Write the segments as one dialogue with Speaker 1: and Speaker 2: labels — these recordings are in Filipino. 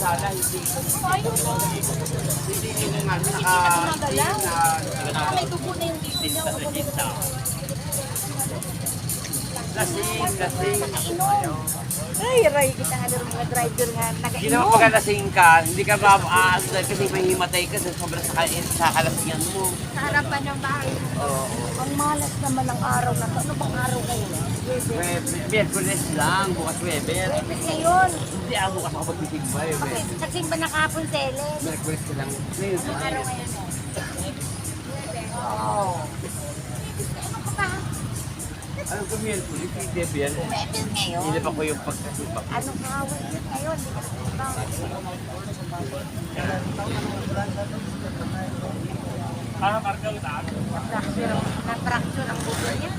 Speaker 1: kalsada, hindi. Hindi yung ano,
Speaker 2: May dugo na yung dito niya.
Speaker 1: lasing.
Speaker 2: Ay, ray, kita nga ng mga driver nga.
Speaker 1: Hindi naman pagka lasing ka, hindi ka kasi may himatay ka sa sobrang sa kalasingan mo.
Speaker 2: Sa harapan ng bahay.
Speaker 1: Oo.
Speaker 2: Ang malas naman ng araw na to. Ano bang araw kayo?
Speaker 1: Miyerkules lang, bukas Weber.
Speaker 2: Webes ngayon.
Speaker 1: Hindi ako bukas ako magtitigba eh.
Speaker 2: Bakit? Nagsimba na kahapon sa Ellen.
Speaker 1: Miyerkules ka lang. Ngayon,
Speaker 2: Ang araw ngayon eh. Oo.
Speaker 1: anong ka Miyerkules? Hindi ba yan?
Speaker 2: Webes ngayon.
Speaker 1: Hindi pa ko yung pagkasipa.
Speaker 2: Anong kaaway yun ngayon? Hindi ka nagsimba. Na-fracture ang buto niya.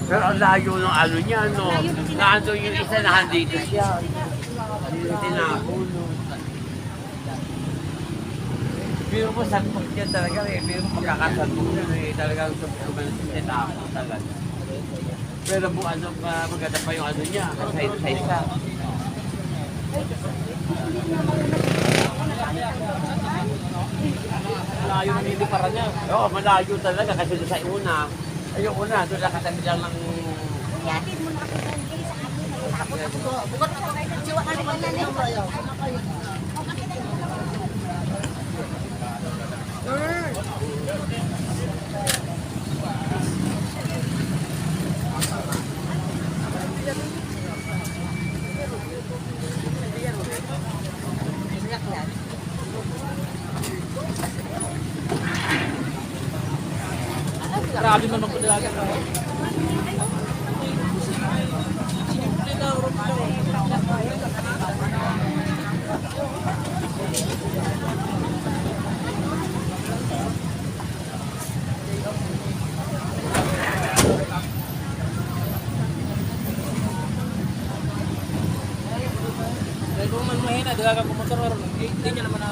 Speaker 1: Pero ang layo ng ano niya, no? Naando yung isa na handito siya. Hindi yung tinapon, no? Pero mo, sakpag niya talaga eh. Pero magkakasabog niya eh. Talagang subukan sa tinapon talaga. Pero po ano pa, maganda pa yung ano niya. Sa isa.
Speaker 3: Malayo na niliparan niya.
Speaker 1: Oo, malayo talaga kasi doon sa una. Ay, yung una, doon nakatabi lang ng...
Speaker 2: Yatid mo na ako sa akin. Tapos ako, bukat ako kayo ng jiwa. Ano ba na
Speaker 3: Grabe naman po dalaga. Dahil kung man mahina, dalaga ko motor, hindi niya naman na